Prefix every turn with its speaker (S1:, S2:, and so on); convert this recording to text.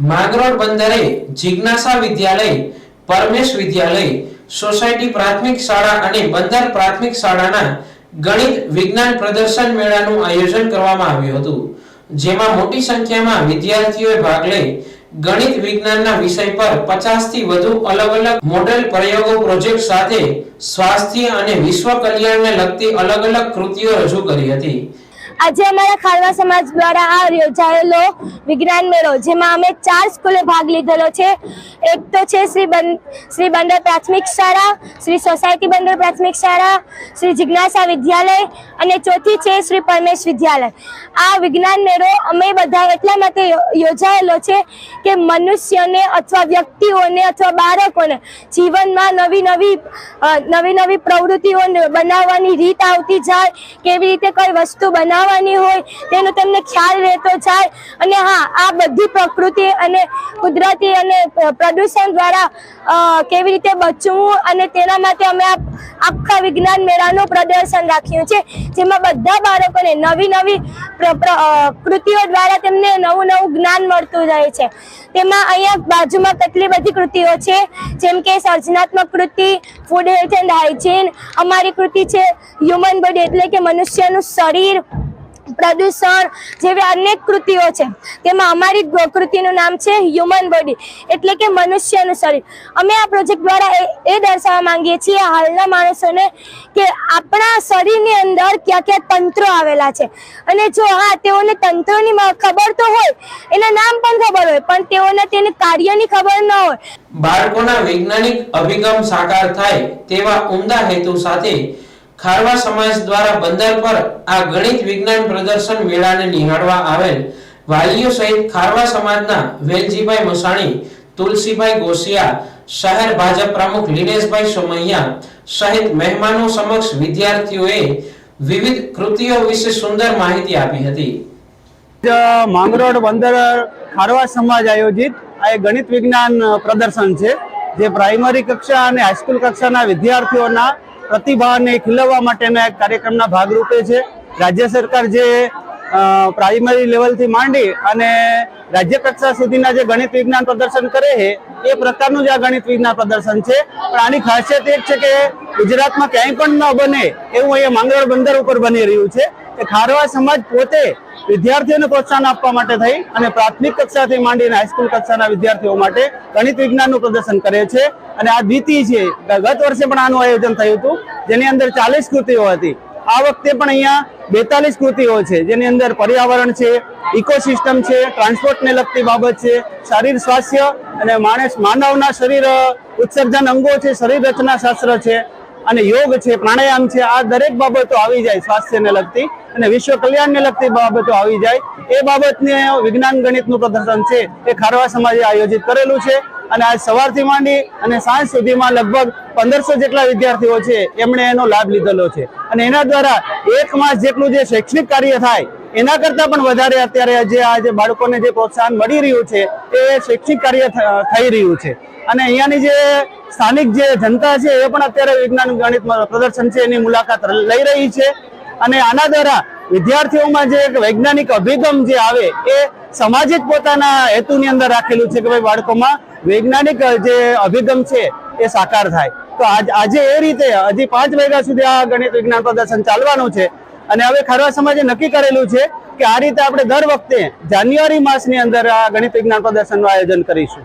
S1: માંગરોળ બંદરે જિજ્ઞાસા વિદ્યાલય, પરમેશ વિદ્યાલય, સોસાયટી પ્રાથમિક શાળા અને બંદર પ્રાથમિક શાળાના ગણિત વિજ્ઞાન પ્રદર્શન મેળાનું આયોજન કરવામાં આવ્યું હતું, જેમાં મોટી સંખ્યામાં વિદ્યાર્થીઓએ ભાગ લઈ ગણિત વિજ્ઞાનના વિષય પર 50 થી વધુ અલગ અલગ મોડેલ પ્રયોગો પ્રોજેક્ટ સાથે સ્વાસ્થ્ય અને વિશ્વ કલ્યાણને લગતી અલગ અલગ કૃતિઓ રજૂ કરી હતી।
S2: આજે અમારા ખારવા સમાજ દ્વારા આ યોજાયેલો વિજ્ઞાન મેળો, જેમાં અમે 4 સ્કૂલે ભાગ લીધેલો છે। એક તો છે શ્રી બંદર પ્રાથમિક શાળા, શ્રી સોસાયટી બંદર પ્રાથમિક શાળા, શ્રી જિજ્ઞાસા વિદ્યાલય અને ચોથી છે શ્રી પરમેશ વિદ્યાલય। આ વિજ્ઞાન મેળો અમે બધા એટલા માટે યોજાયેલો છે કે મનુષ્યને અથવા વ્યક્તિઓને અથવા બાળકોને જીવનમાં નવી નવી પ્રવૃત્તિઓ બનાવવાની રીત આવતી જાય, કેવી રીતે કઈ વસ્તુ બનાવવાની હોય તેનો તમને ખ્યાલ રહેતો જાય। અને હા, આ બધી પ્રકૃતિ અને કુદરતી અને પ્રદૂષણ દ્વારા કેવી રીતે બચવું અને તેના માટે અમે આખા વિજ્ઞાન મેળાનું પ્રદર્શન રાખ્યું છે, જેમાં બધા બાળકોને નવી કૃતિઓ દ્વારા તેમને નવું જ્ઞાન મળતું રહે છે। તેમાં અહીંયા બાજુમાં કેટલી બધી કૃતિઓ છે, જેમ કે સર્જનાત્મક કૃતિ, ફૂડ હેલ્થ એન્ડ હાઇજીન, અમારી કૃતિ છે હ્યુમન બોડી એટલે કે મનુષ્યનું શરીર, પ્રદૂષણ જેવી અનેક કૃતિઓ છે। તેમાં અમારી કૃતિનું નામ છે હ્યુમન બોડી એટલે કે મનુષ્યનું શરીર। અમે આ પ્રોજેક્ટ દ્વારા એ દર્શાવવા માંગીએ છીએ હાલના માણસોને કે આપણા શરીરની અંદર કયા કયા તંત્રો આવેલા છે, અને જો હા તેઓને તંત્રોની ખબર તો હોય, એના નામ પણ ખબર હોય, પણ તેઓને તેની કાર્યની ખબર ન હોય।
S1: બાળકોના વૈજ્ઞાનિક અભિગમ સાકાર થાય તેવા ઉમદા હેતુ સાથે ખારવા સમાજ દ્વારા બંદર પર આ ગણિત વિજ્ઞાન પ્રદર્શન મેળાને નિહાળવા આવેલ વાલીઓ સહિત ખારવા સમાજના વેલજીભાઈ મસાણી, તુલસીભાઈ ગોસિયા, શહેર ભાજપ પ્રમુખ લીનેશભાઈ સોમૈયા સહિત મહેમાનો સમક્ષ વિદ્યાર્થીઓએ વિવિધ કૃતિઓ વિશે સુંદર માહિતી આપી હતી।
S3: માંગરોળ બંદર ખારવા સમાજ આયોજિત આ ગણિત વિજ્ઞાન પ્રદર્શન છે, જે પ્રાઇમરી કક્ષા અને હાઈસ્કૂલ કક્ષાના વિદ્યાર્થીઓના પ્રતિભાને ખીલવવા માટેના એક કાર્યક્રમના ભાગરૂપે છે। રાજ્ય સરકાર જે પ્રાઇમરી લેવલથી માંડી અને રાજ્ય કક્ષા સુધીના જે ગણિત વિજ્ઞાન પ્રદર્શન કરે છે એ પ્રકારનું જ આ ગણિત વિજ્ઞાન પ્રદર્શન છે। પણ આની ખાસિયત એ છે કે ગુજરાતમાં ક્યાંય પણ ન બને એવું અહીંયા માંગરોળ બંદર ઉપર બની રહ્યું છે કે ખારવા સમાજ પોતે વિદ્યાર્થીઓને પ્રોત્સાહન આપવા માટે થઈ અને પ્રાથમિક કક્ષાથી માંડીને હાઈસ્કૂલ કક્ષાના વિદ્યાર્થીઓ માટે ગણિત વિજ્ઞાનનું પ્રદર્શન કરે છે। અને આ દ્વિતીય છે, ગત વર્ષે પણ આનું આયોજન થયું હતું, જેની અંદર 40 કૃતિઓ હતી। આ વખતે પણ અહીંયા 42 કૃતિઓ છે, જેની અંદર પર્યાવરણ છે, ઇકોસિસ્ટમ છે, ટ્રાન્સપોર્ટને લગતી બાબત છે, શારીર સ્વાસ્થ્ય અને માનવના શરીર ઉત્સર્જન અંગો છે, શરીર રચના શાસ્ત્ર છે અને યોગ છે, પ્રાણાયામ છે। આ દરેક બાબતો આવી જાય સ્વાસ્થ્યને લગતી અને વિશ્વ કલ્યાણને લગતી બાબતો આવી જાય એ બાબતને વિજ્ઞાન ગણિતનું પ્રદર્શન છે એ ખારવા સમાજે આયોજિત કરેલું છે। અને આજ સવારથી માંડી અને સાંજ સુધીમાં લગભગ 1500 જેટલા વિદ્યાર્થીઓ છે એમણે એનો લાભ લીધેલો છે। અને એના દ્વારા 1 માસ જેટલું જે શૈક્ષણિક કાર્ય થાય એના કરતાં પણ વધારે અત્યારે જે બાળકોને જે પ્રોત્સાહન મળી રહ્યું છે એ શૈક્ષણિક કાર્ય થઈ રહ્યું છે। અને અહીંયાની જે સ્થાનિક જે જનતા છે એ પણ અત્યારે વિજ્ઞાન ગણિત પ્રદર્શન છે એની મુલાકાત લઈ રહી છે। અને આના દ્વારા વિદ્યાર્થીઓમાં જે એક વૈજ્ઞાનિક અભિગમ જે આવે એ સમાજે જ પોતાના હેતુની અંદર રાખેલું છે કે ભાઈ બાળકોમાં વૈજ્ઞાનિક જે અભિગમ છે એ સાકાર થાય। તો આજે એ રીતે હજી 5 વાગ્યા સુધી આ ગણિત વિજ્ઞાન પ્રદર્શન ચાલવાનું છે। અને હવે ખારવા સમાજે નક્કી કરેલું છે કે આ રીતે આપણે દર વખતે જાન્યુઆરી માસની અંદર આ ગણિત વિજ્ઞાન પ્રદર્શનનું આયોજન કરીશું।